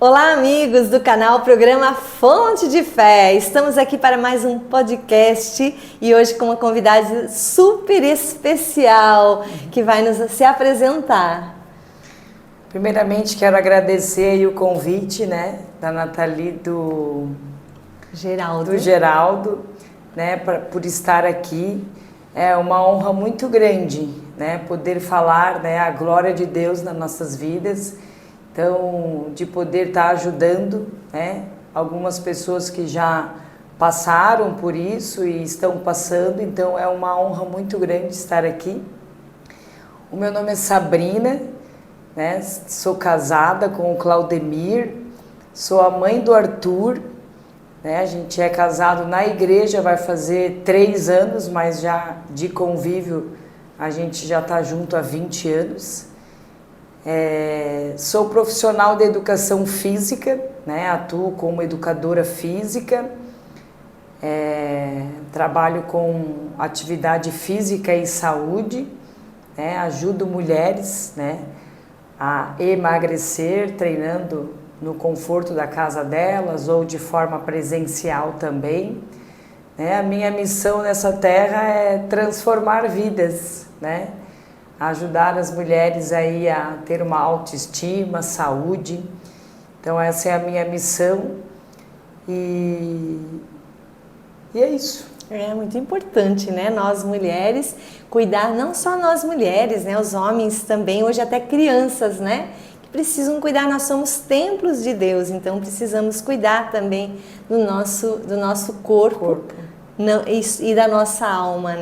Olá, amigos do canal Programa Fonte de Fé. Estamos aqui para mais um podcast e hoje com uma convidada super especial que vai nos se apresentar. Primeiramente, quero agradecer aí o convite, da Nathalie do Geraldo, por estar aqui. É uma honra muito grande, poder falar, a glória de Deus nas nossas vidas. Então, de poder estar ajudando, algumas pessoas que já passaram por isso e estão passando. Então, é uma honra muito grande estar aqui. O meu nome é Sabrina, sou casada com o Claudemir, sou a mãe do Arthur, a gente é casado na igreja, vai fazer 3 anos, mas já de convívio a gente já está junto há 20 anos. Sou profissional de educação física, atuo como educadora física, trabalho com atividade física e saúde, ajudo mulheres, a emagrecer, treinando no conforto da casa delas ou de forma presencial também. A minha missão nessa terra é transformar vidas, ajudar as mulheres aí a ter uma autoestima, saúde. Então essa é a minha missão e é isso. É muito importante, nós mulheres, cuidar, não só nós mulheres, os homens também, hoje até crianças, que precisam cuidar. Nós somos templos de Deus, então precisamos cuidar também do nosso corpo. Não, e da nossa alma,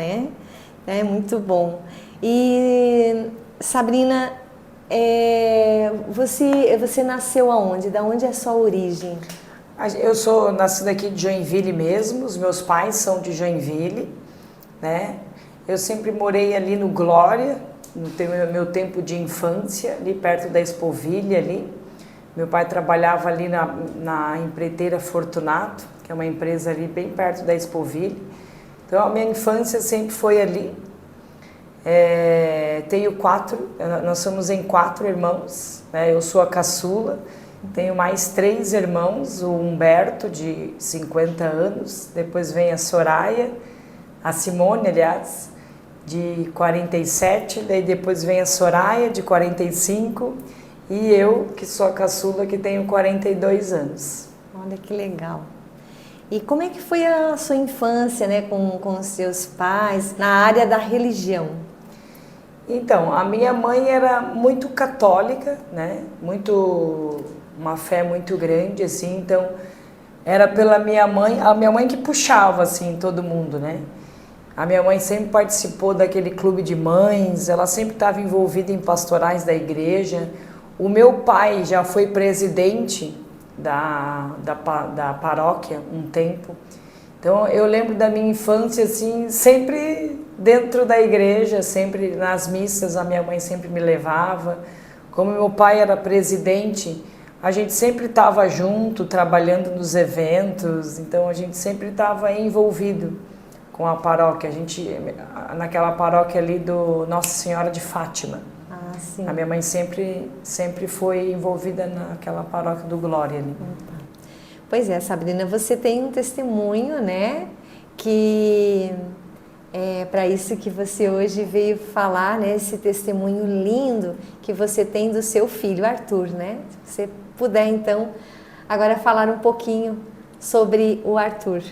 É muito bom. E Sabrina, você nasceu aonde? Da onde é a sua origem? Eu sou nascida aqui de Joinville mesmo, os meus pais são de Joinville, Eu sempre morei ali no Glória, no meu tempo de infância, ali perto da Expovilha ali. Meu pai trabalhava ali na empreiteira Fortunato, que é uma empresa ali bem perto da Expovilha. Então a minha infância sempre foi ali. Tenho 4, nós somos em 4 irmãos, eu sou a caçula, tenho mais 3 irmãos, o Humberto de 50 anos, depois vem a Soraya, a Simone, aliás, de 47, daí depois vem a Soraya de 45 e eu, que sou a caçula, que tenho 42 anos. Olha que legal. E como é que foi a sua infância, com os seus pais, na área da religião? Então, a minha mãe era muito católica, uma fé muito grande, assim, então era pela minha mãe, a minha mãe que puxava, assim, todo mundo, A minha mãe sempre participou daquele clube de mães, ela sempre estava envolvida em pastorais da igreja. O meu pai já foi presidente da paróquia um tempo. Então eu lembro da minha infância assim, sempre dentro da igreja, sempre nas missas a minha mãe sempre me levava. Como meu pai era presidente, a gente sempre estava junto, trabalhando nos eventos, então a gente sempre estava envolvido com a paróquia. Naquela paróquia ali do Nossa Senhora de Fátima. Ah, sim. A minha mãe sempre foi envolvida naquela paróquia do Glória ali. Pois é, Sabrina, você tem um testemunho, que é para isso que você hoje veio falar, esse testemunho lindo que você tem do seu filho, Arthur, Se você puder, então, agora falar um pouquinho sobre o Arthur.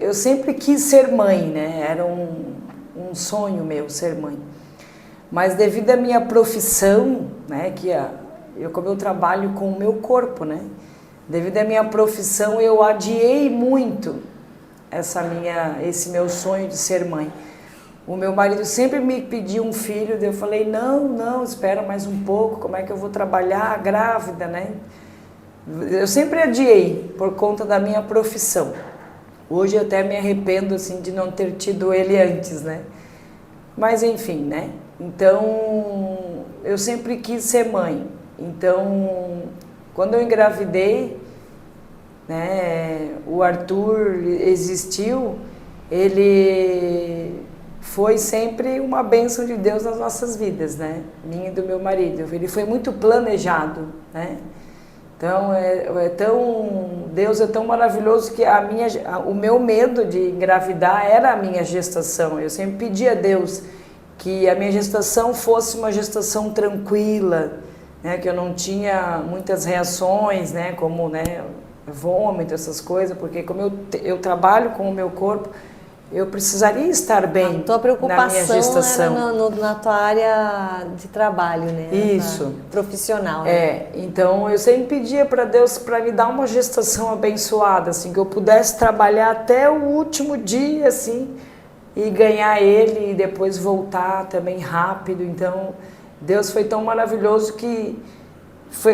Eu sempre quis ser mãe, Era um sonho meu ser mãe. Mas devido à minha profissão, como eu trabalho com o meu corpo, Devido à minha profissão, eu adiei muito esse meu sonho de ser mãe. O meu marido sempre me pediu um filho, daí eu falei, não, espera mais um pouco, como é que eu vou trabalhar grávida, Eu sempre adiei por conta da minha profissão. Hoje eu até me arrependo, assim, de não ter tido ele antes, Mas enfim, Então, eu sempre quis ser mãe. Então, quando eu engravidei, o Arthur existiu, ele foi sempre uma bênção de Deus nas nossas vidas, né? Minha e do meu marido. Ele foi muito planejado, né? Então, Deus é tão maravilhoso que o meu medo de engravidar era a minha gestação. Eu sempre pedi a Deus que a minha gestação fosse uma gestação tranquila, né? Que eu não tinha muitas reações, né? Como, né, vômito, essas coisas, porque como eu trabalho com o meu corpo, eu precisaria estar bem tua preocupação na minha gestação. era na tua área de trabalho, né? Isso. Profissional, né? É, então eu sempre pedia para Deus para me dar uma gestação abençoada, assim, que eu pudesse trabalhar até o último dia, assim, e ganhar ele e depois voltar também rápido. Então, Deus foi tão maravilhoso que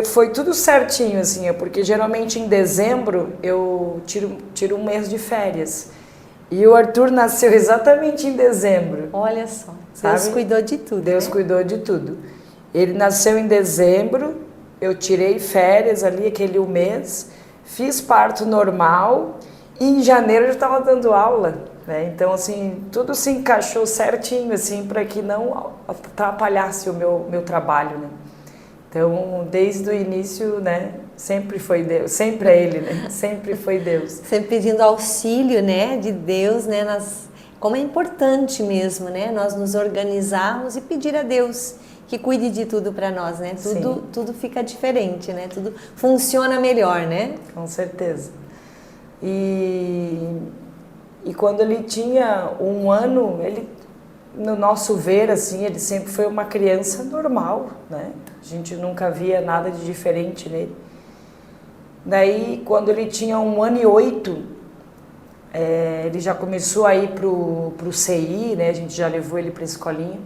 foi tudo certinho, assim, porque geralmente em dezembro eu tiro um mês de férias. E o Arthur nasceu exatamente em dezembro. Olha só, sabe? Deus cuidou de tudo. Deus né? cuidou de tudo. Ele nasceu em dezembro, eu tirei férias ali, aquele um mês, fiz parto normal e em janeiro eu já estava dando aula. Né? Então, assim, tudo se encaixou certinho, assim, para que não atrapalhasse o meu trabalho, né? Então, desde o início, né, sempre foi Deus, sempre é Ele, né? Sempre foi Deus. Sempre pedindo auxílio, né, de Deus, né, como é importante mesmo, né, nós nos organizarmos e pedir a Deus que cuide de tudo para nós, né? Tudo fica diferente, né? Tudo funciona melhor, né? Com certeza. E quando ele tinha um ano, no nosso ver, assim, ele sempre foi uma criança normal, né? A gente nunca via nada de diferente nele. Daí, quando ele tinha 1 ano e 8, ele já começou a ir pro CI, né? A gente já levou ele para a escolinha.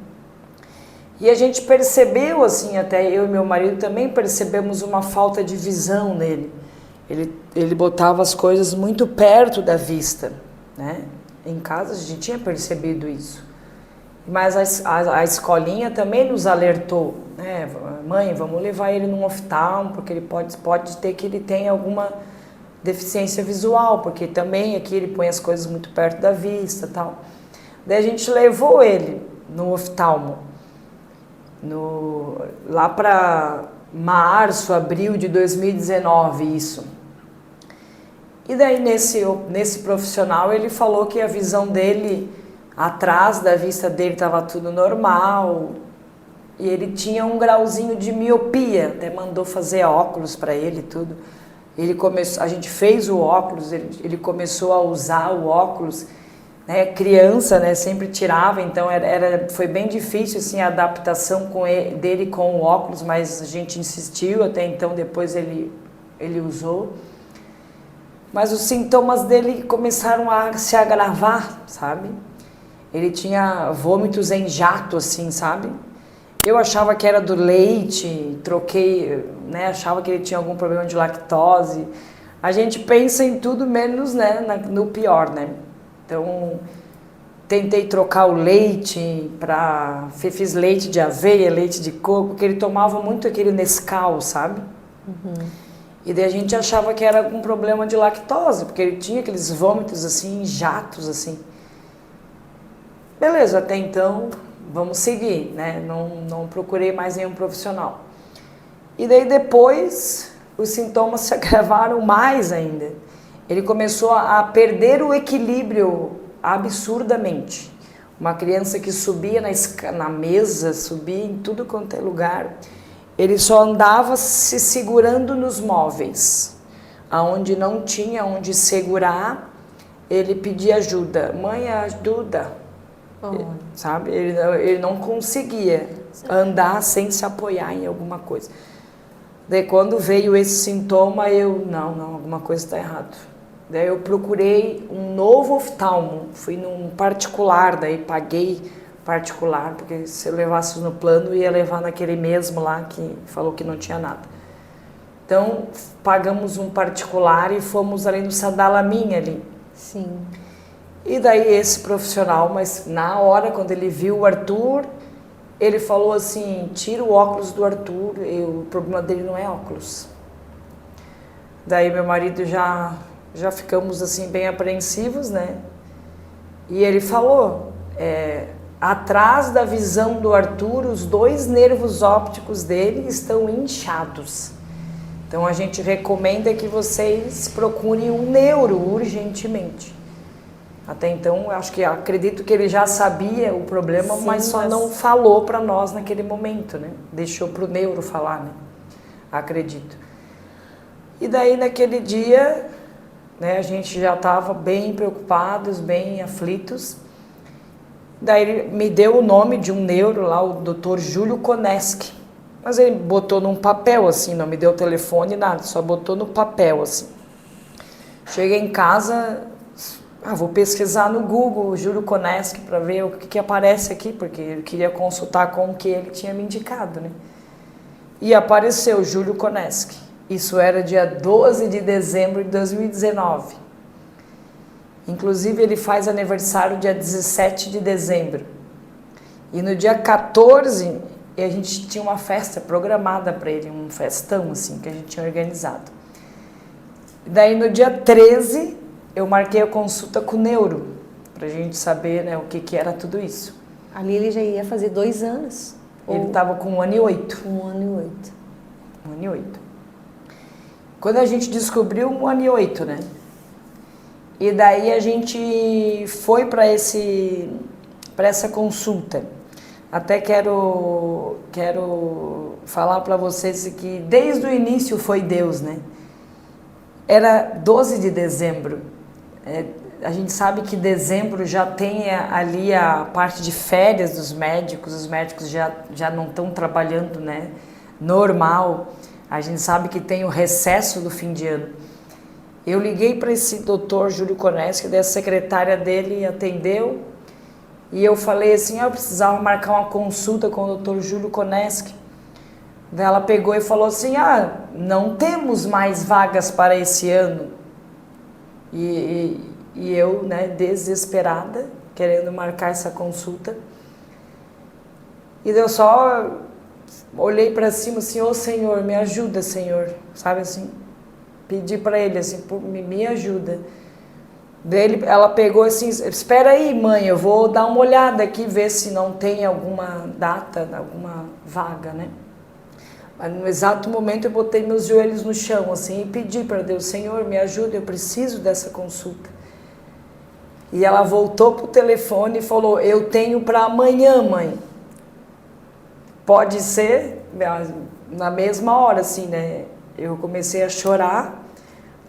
E a gente percebeu, assim, até eu e meu marido também percebemos uma falta de visão nele. Ele botava as coisas muito perto da vista, né? Em casa a gente tinha percebido isso. Mas a escolinha também nos alertou, né? Mãe, vamos levar ele num oftalmo, porque ele pode ter que ele tenha alguma deficiência visual, porque também aqui ele põe as coisas muito perto da vista e tal. Daí a gente levou ele no oftalmo, lá para março, abril de 2019, isso. E daí nesse profissional ele falou que a visão dele, atrás da vista dele estava tudo normal e ele tinha um grauzinho de miopia, até mandou fazer óculos para ele e tudo. A gente fez o óculos, ele começou a usar o óculos, né? Criança, né? Sempre tirava, então foi bem difícil assim, a adaptação dele com o óculos, mas a gente insistiu, até então depois ele usou. Mas os sintomas dele começaram a se agravar, sabe? Ele tinha vômitos em jato, assim, sabe? Eu achava que era do leite, troquei, né? Achava que ele tinha algum problema de lactose. A gente pensa em tudo menos, né, no pior, né? Então, tentei trocar o leite fiz leite de aveia, leite de coco, porque ele tomava muito aquele Nescau, sabe? Uhum. E daí a gente achava que era algum problema de lactose, porque ele tinha aqueles vômitos, assim, em jatos, assim. Beleza, até então, vamos seguir, né? Não procurei mais nenhum profissional. E daí depois, os sintomas se agravaram mais ainda. Ele começou a perder o equilíbrio absurdamente. Uma criança que subia na mesa, subia em tudo quanto é lugar. Ele só andava se segurando nos móveis. Aonde não tinha onde segurar, ele pedia ajuda. Mãe, ajuda. Sabe? Ele não conseguia andar sem se apoiar em alguma coisa. Daí quando veio esse sintoma, não, alguma coisa está errada. Daí eu procurei um novo oftalmo, fui num particular, daí paguei particular, porque se eu levasse no plano, ia levar naquele mesmo lá que falou que não tinha nada. Então, pagamos um particular e fomos ali no Sadalamin ali. Sim. E daí esse profissional, mas na hora, quando ele viu o Arthur, ele falou assim, tira o óculos do Arthur, o problema dele não é óculos. Daí meu marido já ficamos assim bem apreensivos, né? E ele falou, atrás da visão do Arthur, os 2 nervos ópticos dele estão inchados. Então a gente recomenda que vocês procurem um neuro urgentemente. Até então, acredito que ele já sabia o problema, sim, mas só não falou para nós naquele momento, né? Deixou para o neuro falar, né? Acredito. E daí naquele dia, né, a gente já estava bem preocupados, bem aflitos. Daí ele me deu o nome de um neuro lá, o Dr. Júlio Koneski. Mas ele botou num papel assim, não me deu telefone, nada, só botou no papel assim. Cheguei em casa, vou pesquisar no Google o Júlio Koneski para ver o que aparece aqui, porque eu queria consultar com o que ele tinha me indicado, né? E apareceu Júlio Koneski. Isso era dia 12 de dezembro de 2019. Inclusive ele faz aniversário dia 17 de dezembro. E no dia 14... E a gente tinha uma festa programada para ele, um festão assim, que a gente tinha organizado. Daí no dia 13, eu marquei a consulta com o neuro, para a gente saber, né, o que era tudo isso. Ali ele já ia fazer 2 anos? Ele estava com 1 ano e 8. 1 ano e 8. 1 ano e 8. Quando a gente descobriu, 1 ano e 8, né? E daí a gente foi para essa consulta. Até quero falar para vocês que desde o início foi Deus, né? Era 12 de dezembro. A gente sabe que dezembro já tem ali a parte de férias dos médicos, os médicos já não estão trabalhando, né? Normal. A gente sabe que tem o recesso do fim de ano. Eu liguei para esse doutor Júlio Koneski, daí a secretária dele atendeu. E eu falei assim, eu precisava marcar uma consulta com o Dr. Júlio Koneski. Daí ela pegou e falou assim, não temos mais vagas para esse ano. E eu, né, desesperada, querendo marcar essa consulta. E eu só olhei para cima assim, ô Senhor, me ajuda, Senhor. Sabe assim, pedi para ele assim, me ajuda. Ela pegou assim, espera aí mãe, eu vou dar uma olhada aqui, ver se não tem alguma data, alguma vaga, né? Mas no exato momento eu botei meus joelhos no chão assim e pedi para Deus, Senhor, me ajuda, eu preciso dessa consulta. E ela voltou pro telefone e falou, eu tenho para amanhã, mãe. Pode ser? Na mesma hora assim, né? Eu comecei a chorar.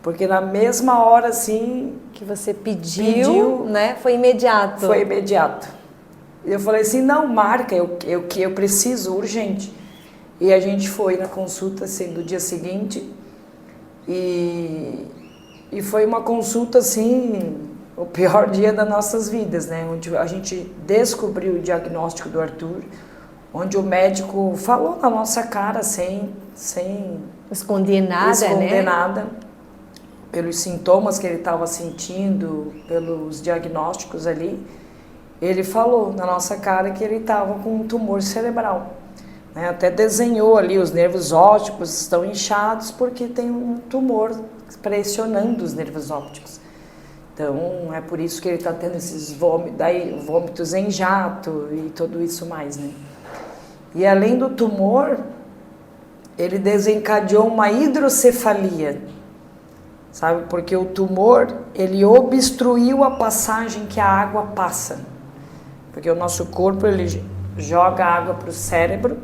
Porque na mesma hora, assim... Que você pediu, né? Foi imediato. Foi imediato. Eu falei assim, não, marca, eu preciso, urgente. E a gente foi na consulta, assim, do dia seguinte. E foi uma consulta, assim, o pior dia das nossas vidas, né? Onde a gente descobriu o diagnóstico do Arthur, onde o médico falou na nossa cara, sem esconder nada, pelos sintomas que ele estava sentindo, pelos diagnósticos ali, ele falou na nossa cara que ele estava com um tumor cerebral. Né? Até desenhou ali, os nervos ópticos estão inchados porque tem um tumor pressionando os nervos ópticos. Então, é por isso que ele está tendo esses vômitos em jato e tudo isso mais, né? E além do tumor, ele desencadeou uma hidrocefalia. Sabe, porque o tumor, ele obstruiu a passagem que a água passa. Porque o nosso corpo, ele joga água para o cérebro,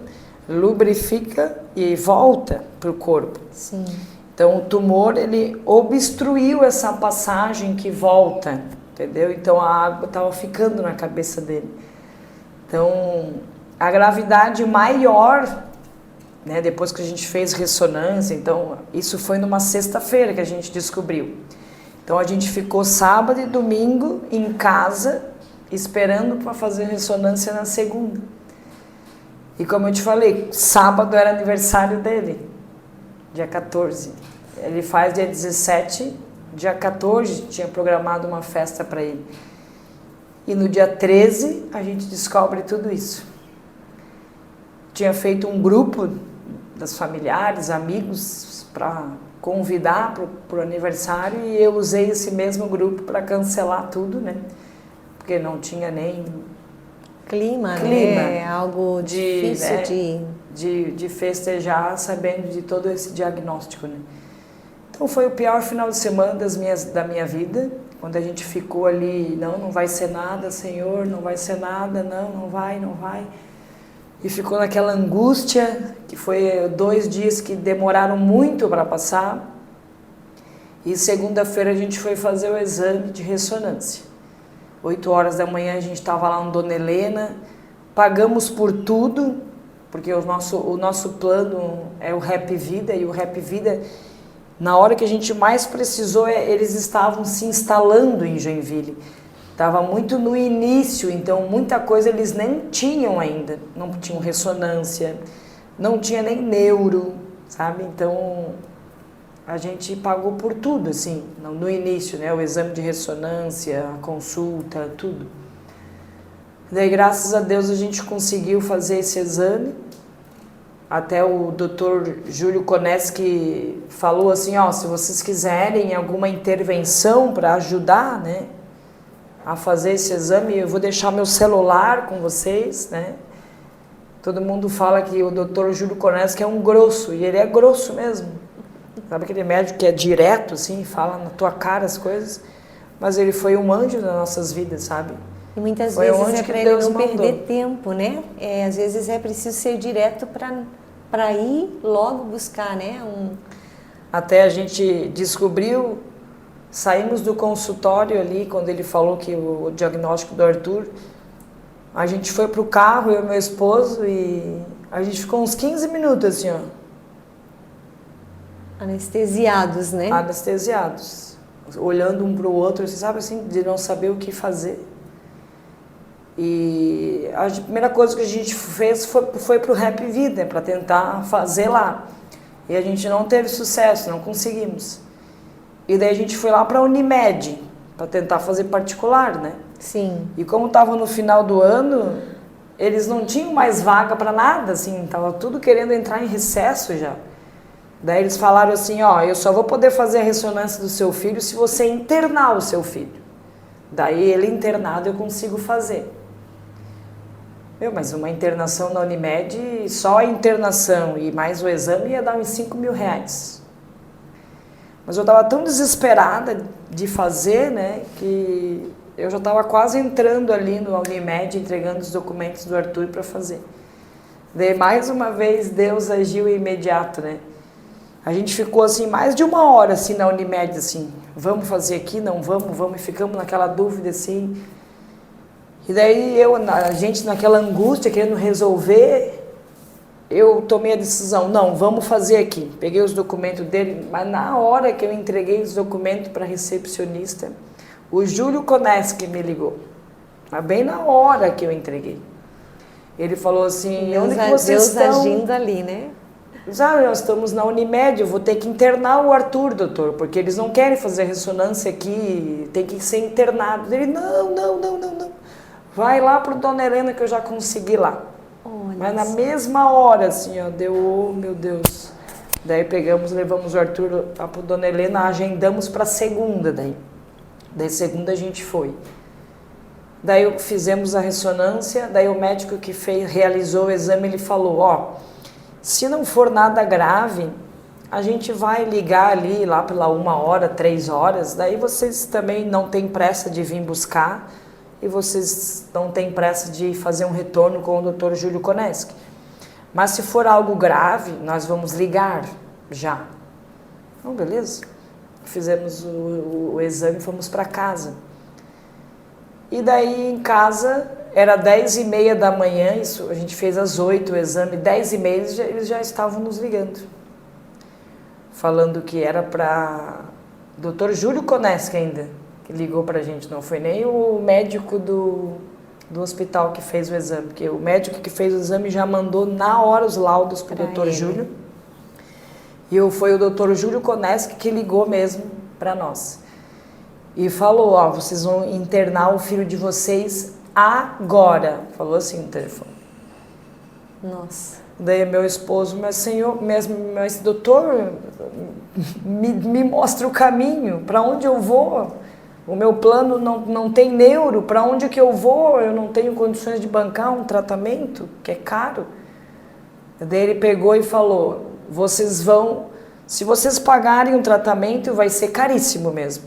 lubrifica e volta para o corpo. Sim. Então, o tumor, ele obstruiu essa passagem que volta, entendeu? Então, a água estava ficando na cabeça dele. Então, a gravidade maior... Né, depois que a gente fez ressonância, então isso foi numa sexta-feira que a gente descobriu. Então a gente ficou sábado e domingo em casa esperando para fazer ressonância na segunda. E como eu te falei, sábado era aniversário dele, dia 14. Ele faz dia 17, dia 14 tinha programado uma festa para ele. E no dia 13 a gente descobre tudo isso. Tinha feito um grupo das familiares, amigos, para convidar para o aniversário, e eu usei esse mesmo grupo para cancelar tudo, né? porque não tinha nem Clima, né? É algo difícil né? de festejar sabendo de todo esse diagnóstico, né? Então foi o pior final de semana da minha vida, quando a gente ficou ali, não vai ser nada, Senhor, não vai ser nada, não vai. E ficou naquela angústia, que foi 2 dias que demoraram muito para passar. E segunda-feira a gente foi fazer o exame de ressonância. 8 horas da manhã a gente estava lá no Dona Helena, pagamos por tudo, porque o nosso plano é o Rap Vida, e o Rap Vida, na hora que a gente mais precisou, eles estavam se instalando em Joinville. Estava muito no início, então muita coisa eles nem tinham ainda, não tinham ressonância, não tinha nem neuro, sabe? Então a gente pagou por tudo, assim, no início, né? O exame de ressonância, a consulta, tudo. Daí, graças a Deus, a gente conseguiu fazer esse exame. Até o Dr. Júlio Koneski falou assim, ó, se vocês quiserem alguma intervenção para ajudar, né, a fazer esse exame, eu vou deixar meu celular com vocês, né? Todo mundo fala que o Dr. Júlio Koneski é um grosso, e ele é grosso mesmo. Sabe aquele médico que é direto, assim, fala na tua cara as coisas? Mas ele foi um anjo nas nossas vidas, sabe? E muitas vezes é para ele não perder tempo, né? Às vezes é preciso ser direto para ir logo buscar, né? Até a gente descobriu, saímos do consultório ali, quando ele falou que o diagnóstico do Arthur, a gente foi pro carro, eu e meu esposo, e a gente ficou uns 15 minutos assim, ó. Anestesiados, né? Anestesiados. Olhando um para o outro, você sabe assim, de não saber o que fazer. E a primeira coisa que a gente fez foi para o Rap Vida, para tentar fazer lá. E a gente não teve sucesso, não conseguimos. E daí a gente foi lá para a Unimed, para tentar fazer particular, né? Sim. E como estava no final do ano, eles não tinham mais vaga para nada, assim, estava tudo querendo entrar em recesso já. Daí eles falaram assim, ó, eu só vou poder fazer a ressonância do seu filho se você internar o seu filho. Daí ele internado eu consigo fazer. Mas uma internação na Unimed, só a internação e mais o exame ia dar uns 5 mil reais. Mas eu estava tão desesperada de fazer, né, que eu já estava quase entrando ali no Unimed, entregando os documentos do Arthur para fazer. Daí mais uma vez Deus agiu imediato, né? A gente ficou assim mais de 1 hora assim na Unimed, assim, vamos fazer aqui, não vamos, e ficamos naquela dúvida assim. E daí a gente naquela angústia, querendo resolver, eu tomei a decisão, não, vamos fazer aqui. Peguei os documentos dele, mas na hora que eu entreguei os documentos para a recepcionista, o Júlio Koneski me ligou, mas bem na hora que eu entreguei. Ele falou assim, onde que vocês estão? Deus agindo ali, né? Nós estamos na Unimed, eu vou ter que internar o Arthur, doutor, porque eles não querem fazer ressonância aqui, tem que ser internado. Ele, não. Vai lá pro Dona Helena que eu já consegui lá. Olha. Mas na mesma hora, assim, ó, deu, oh, meu Deus. Daí levamos o Arthur lá pro Dona Helena, agendamos para segunda daí. Daí segunda a gente foi. Daí fizemos a ressonância, daí o médico que realizou o exame, ele falou, ó, se não for nada grave, a gente vai ligar ali lá pela 1 hora, 3 horas, daí vocês também não têm pressa de vir buscar e vocês não têm pressa de fazer um retorno com o Dr. Júlio Koneski. Mas se for algo grave, nós vamos ligar já. Então, beleza? Fizemos o exame e fomos para casa. E daí em casa, era 10h30 da manhã, isso, a gente fez às 8 o exame, 10h30 eles já estavam nos ligando. Falando que era para Dr. Júlio Koneski ainda, que ligou para a gente, não foi nem o médico do hospital que fez o exame, porque o médico que fez o exame já mandou na hora os laudos para o Dr. Júlio. E foi o Dr. Júlio Koneski que ligou mesmo para nós. E falou, ó, vocês vão internar o filho de vocês agora. Falou assim no telefone. Nossa. Daí meu esposo, mas doutor, me mostra o caminho, para onde eu vou? O meu plano não tem neuro, para onde que eu vou? Eu não tenho condições de bancar um tratamento, que é caro. Daí ele pegou e falou, vocês vão, se vocês pagarem um tratamento, vai ser caríssimo mesmo.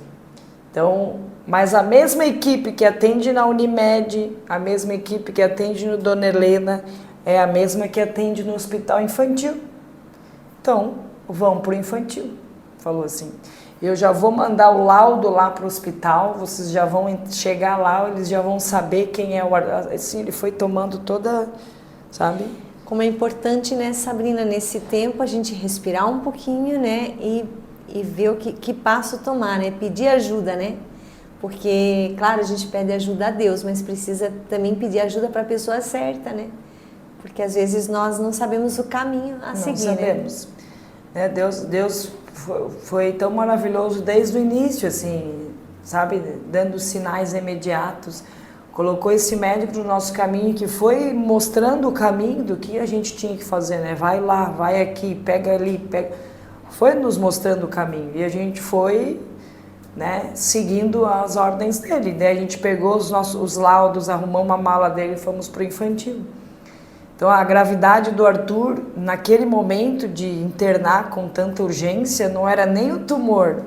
Então, mas a mesma equipe que atende na Unimed, a mesma equipe que atende no Dona Helena, é a mesma que atende no hospital infantil. Então, vão para o infantil, falou assim. Eu já vou mandar o laudo lá para o hospital, vocês já vão chegar lá, eles já vão saber quem é o... Assim, ele foi tomando toda, sabe? Como é importante, né, Sabrina, nesse tempo a gente respirar um pouquinho, né, e ver que passo tomar, né, pedir ajuda, né? Porque, claro, a gente pede ajuda a Deus, mas precisa também pedir ajuda para a pessoa certa, né? Porque às vezes nós não sabemos o caminho a seguir, não sabemos. Né? Deus foi tão maravilhoso desde o início, assim, sabe? Dando sinais imediatos. Colocou esse médico no nosso caminho, que foi mostrando o caminho do que a gente tinha que fazer, né? Vai lá, vai aqui, pega ali, pega... Foi nos mostrando o caminho. E a gente foi, né, seguindo as ordens dele. Daí a gente pegou os laudos, arrumamos uma mala dele e fomos para o infantil. Então a gravidade do Arthur, naquele momento de internar com tanta urgência, não era nem o tumor,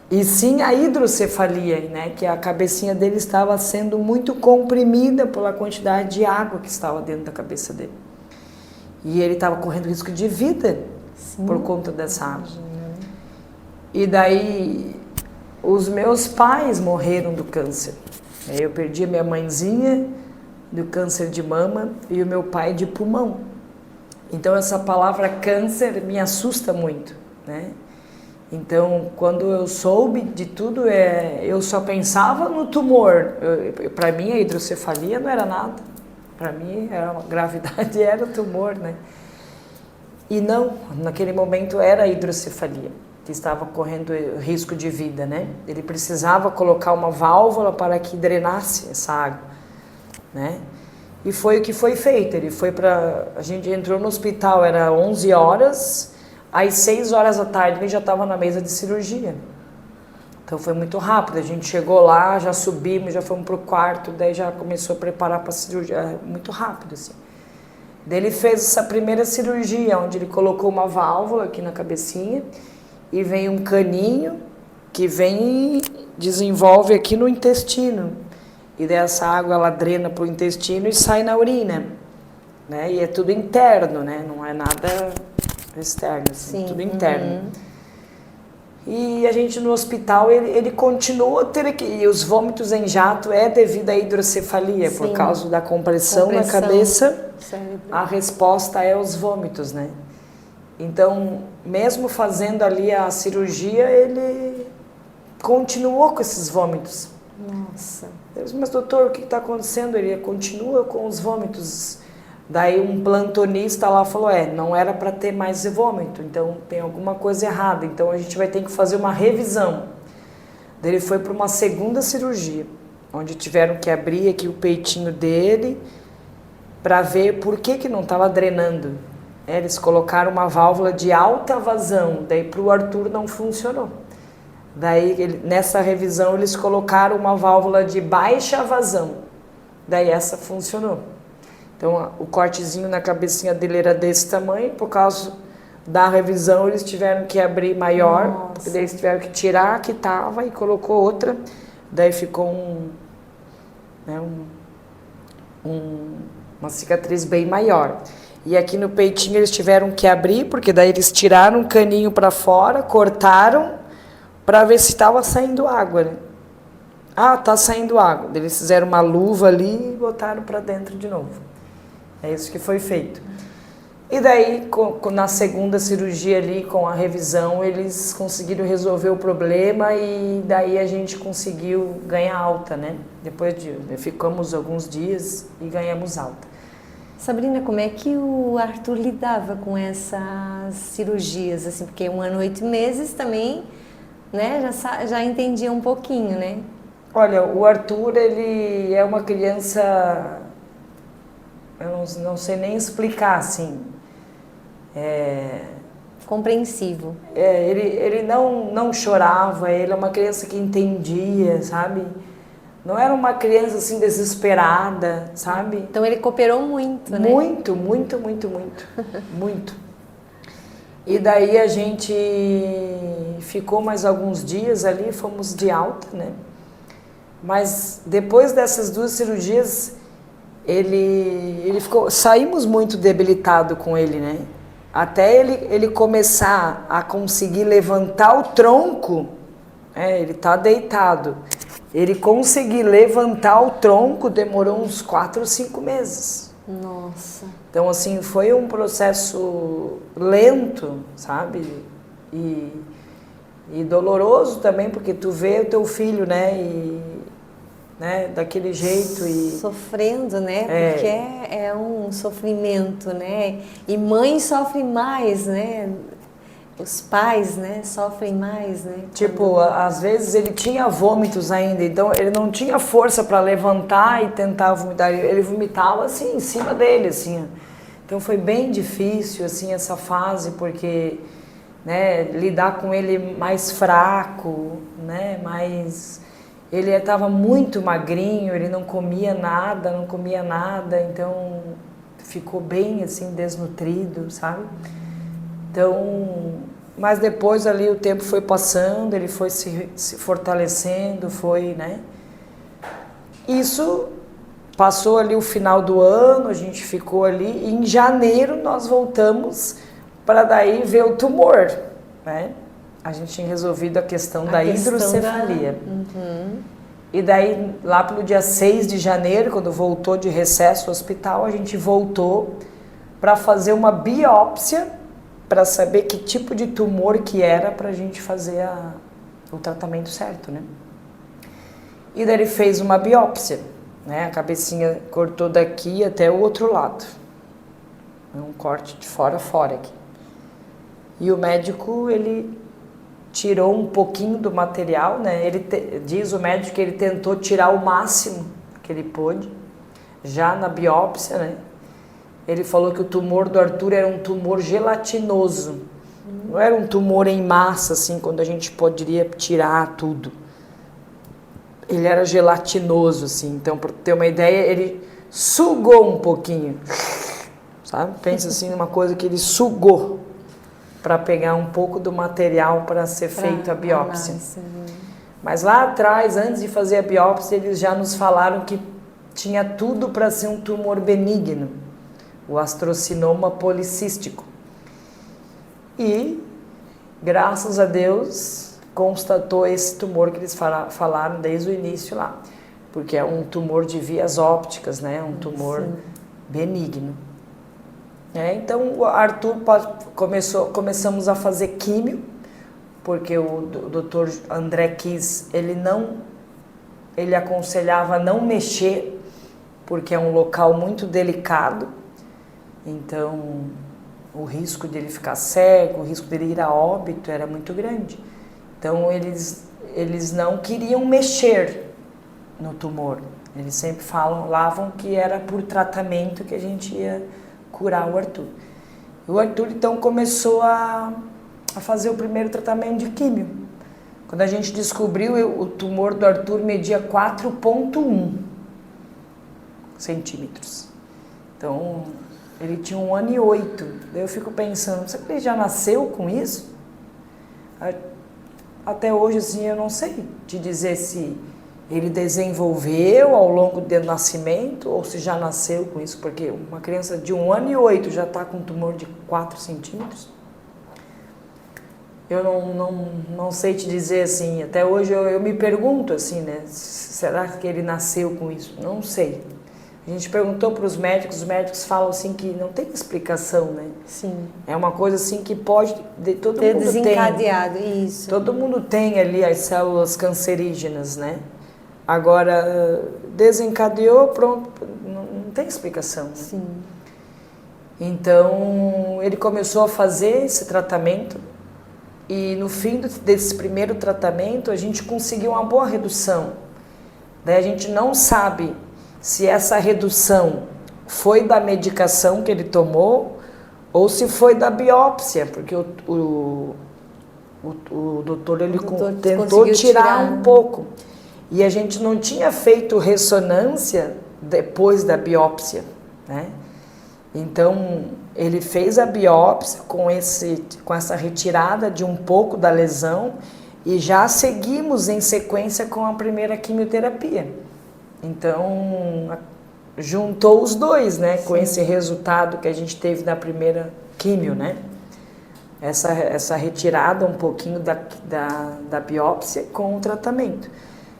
e sim a hidrocefalia, né? Que a cabecinha dele estava sendo muito comprimida pela quantidade de água que estava dentro da cabeça dele. E ele estava correndo risco de vida, sim, por conta dessa água. E daí os meus pais morreram do câncer. Eu perdi a minha mãezinha do câncer de mama e o meu pai de pulmão. Então essa palavra câncer me assusta muito, né? Então quando eu soube de tudo, eu só pensava no tumor. Para mim a hidrocefalia não era nada. Para mim a gravidade era o tumor, né? E não, naquele momento era a hidrocefalia que estava correndo risco de vida, né? Ele precisava colocar uma válvula para que drenasse essa água, né? E foi o que foi feito. Ele foi para... A gente entrou no hospital, era 11 horas, às 6 horas da tarde ele já estava na mesa de cirurgia. Então foi muito rápido. A gente chegou lá, já subimos, já fomos para o quarto, daí já começou a preparar para a cirurgia. Muito rápido, assim. Daí ele fez essa primeira cirurgia, onde ele colocou uma válvula aqui na cabecinha e vem um caninho que vem e desenvolve aqui no intestino. E dessa água ela drena para o intestino e sai na urina, né? E é tudo interno, né? Não é nada externo, assim, tudo interno. E a gente no hospital, ele continua a ter que... E os vômitos em jato é devido à hidrocefalia, sim, por causa da compressão na cabeça. Cérebro. A resposta é os vômitos, né? Então, mesmo fazendo ali a cirurgia, ele continuou com esses vômitos. Nossa. Mas doutor, o que está acontecendo? Ele continua com os vômitos. Daí um plantonista lá falou, não era para ter mais vômito, então tem alguma coisa errada, então a gente vai ter que fazer uma revisão. Daí ele foi para uma segunda cirurgia, onde tiveram que abrir aqui o peitinho dele para ver por que não estava drenando. Eles colocaram uma válvula de alta vazão, daí para o Arthur não funcionou. Daí, nessa revisão, eles colocaram uma válvula de baixa vazão. Daí essa funcionou. Então, o cortezinho na cabecinha dele era desse tamanho. Por causa da revisão, eles tiveram que abrir maior. Porque daí eles tiveram que tirar a que estava e colocou outra. Daí ficou uma cicatriz bem maior. E aqui no peitinho eles tiveram que abrir, porque daí eles tiraram um caninho para fora, cortaram, para ver se estava saindo água, né? Ah, tá saindo água. Eles fizeram uma luva ali e botaram para dentro de novo. É isso que foi feito. E daí, na segunda cirurgia ali, com a revisão, eles conseguiram resolver o problema e daí a gente conseguiu ganhar alta, né? Depois ficamos alguns dias e ganhamos alta. Sabrina, como é que o Arthur lidava com essas cirurgias? Assim, porque 1 ano e 8 meses também... né? Já entendia um pouquinho, né? Olha, o Arthur, ele é uma criança, eu não sei nem explicar, assim, compreensivo. Ele não chorava, ele é uma criança que entendia, sabe? Não era uma criança assim desesperada, sabe? Então ele cooperou muito, né? Muito, muito, muito, muito, muito. E daí a gente ficou mais alguns dias ali, fomos de alta, né? Mas depois dessas 2 cirurgias, ele ficou, saímos muito debilitado com ele, né? Até ele começar a conseguir levantar o tronco, ele tá deitado. Ele conseguir levantar o tronco demorou uns 4 ou 5 meses. Nossa. Então, assim, foi um processo lento, sabe? E doloroso também, porque tu vê o teu filho, né, daquele jeito e... Sofrendo, né? Porque é um sofrimento, né? E mãe sofre mais, né? Os pais, né, sofrem mais, né? Tipo, às vezes ele tinha vômitos ainda, então ele não tinha força para levantar e tentar vomitar. Ele vomitava assim, em cima dele, assim. Então foi bem difícil, assim, essa fase, porque, né, lidar com ele mais fraco, né, mais... Ele estava muito magrinho, ele não comia nada, então ficou bem, assim, desnutrido, sabe? Então, mas depois ali o tempo foi passando, ele foi se fortalecendo, né? Isso passou ali o final do ano, a gente ficou ali, e em janeiro nós voltamos para daí ver o tumor, né? A gente tinha resolvido a questão da hidrocefalia. E daí, lá pelo dia 6 de janeiro, quando voltou de recesso ao hospital, a gente voltou para fazer uma biópsia para saber que tipo de tumor que era para a gente fazer o tratamento certo, né? E daí ele fez uma biópsia, né? A cabecinha cortou daqui até o outro lado. Um corte de fora a fora aqui. E o médico, ele tirou um pouquinho do material, né? Diz o médico que ele tentou tirar o máximo que ele pôde, já na biópsia, né? Ele falou que o tumor do Arthur era um tumor gelatinoso. Não era um tumor em massa, assim, quando a gente poderia tirar tudo. Ele era gelatinoso, assim. Então, para ter uma ideia, ele sugou um pouquinho. Sabe? Pensa assim, numa coisa que ele sugou para pegar um pouco do material para ser feita a biópsia. Mas lá atrás, antes de fazer a biópsia, eles já nos falaram que tinha tudo para ser um tumor benigno, o astrocinoma policístico. E, graças a Deus, constatou esse tumor que eles falaram desde o início lá, porque é um tumor de vias ópticas, né? Um tumor benigno. Então, o Arthur começamos a fazer químio, porque o doutor André Kiss, ele aconselhava não mexer, porque é um local muito delicado, então o risco dele ficar cego, o risco dele ir a óbito era muito grande. Então eles não queriam mexer no tumor, eles sempre falavam que era por tratamento que a gente ia curar o Arthur. O Arthur então começou a fazer o primeiro tratamento de químio. Quando a gente descobriu, o tumor do Arthur media 4,1 centímetros. Então, ele tinha 1 ano e 8. Daí eu fico pensando, será que ele já nasceu com isso? Até hoje, assim, eu não sei te dizer se ele desenvolveu ao longo do nascimento ou se já nasceu com isso, porque uma criança de 1 ano e 8 já está com um tumor de 4 centímetros. Eu não sei te dizer assim, até hoje eu me pergunto assim, né, será que ele nasceu com isso? Não sei. A gente perguntou para os médicos falam assim que não tem explicação, né? Sim. É uma coisa assim que pode, todo ter mundo desencadeado, tem. isso. Todo mundo tem ali as células cancerígenas, né? Agora, desencadeou, pronto, não tem explicação. Né? Sim. Então, ele começou a fazer esse tratamento e no fim desse primeiro tratamento a gente conseguiu uma boa redução. Daí a gente não sabe se essa redução foi da medicação que ele tomou ou se foi da biópsia, porque o doutor tentou tirar um pouco. E a gente não tinha feito ressonância depois da biópsia, né? Então, ele fez a biópsia com essa retirada de um pouco da lesão e já seguimos em sequência com a primeira quimioterapia. Então, juntou os dois, né? Sim. Com esse resultado que a gente teve na primeira quimio, né? Essa retirada um pouquinho da biópsia com o tratamento.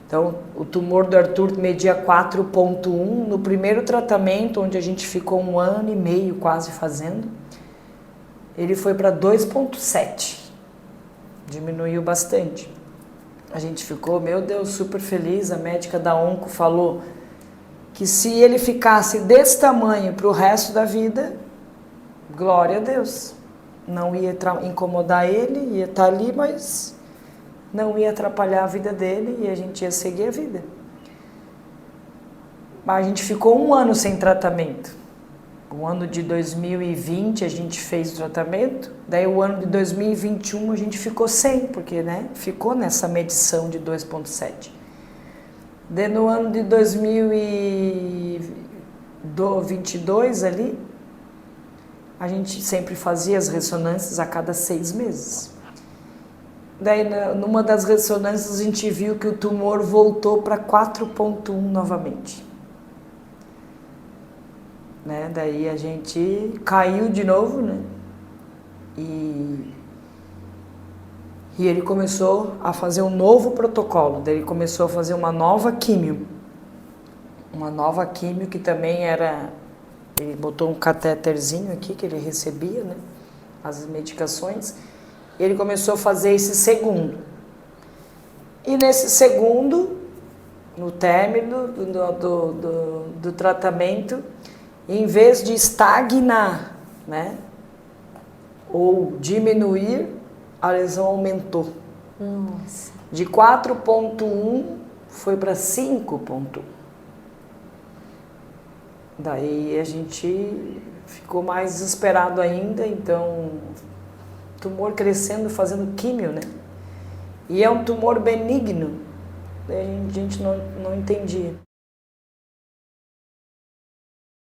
Então, o tumor do Arthur media 4,1 no primeiro tratamento, onde a gente ficou 1 ano e meio quase fazendo. Ele foi para 2,7. Diminuiu bastante. A gente ficou, meu Deus, super feliz. A médica da onco falou que se ele ficasse desse tamanho para o resto da vida, glória a Deus. Não ia incomodar ele, ia estar ali, mas não ia atrapalhar a vida dele e a gente ia seguir a vida. Mas a gente ficou 1 ano sem tratamento. O ano de 2020 a gente fez o tratamento, daí o ano de 2021 a gente ficou sem, porque né, ficou nessa medição de 2,7. Daí no ano de 2022 ali, a gente sempre fazia as ressonâncias a cada 6 meses. Daí, numa das ressonâncias, a gente viu que o tumor voltou para 4,1 novamente. Né? Daí a gente caiu de novo, né? E ele começou a fazer um novo protocolo. Daí ele começou a fazer uma nova químio. Uma nova químio que também era... Ele botou um catéterzinho aqui que ele recebia, né? As medicações. Ele começou a fazer esse segundo. E nesse segundo, no término do tratamento, em vez de estagnar, né, ou diminuir, a lesão aumentou. Nossa. De 4,1 foi para 5,1. Daí a gente ficou mais desesperado ainda, então... tumor crescendo, fazendo químio, né? E é um tumor benigno. A gente não entendia.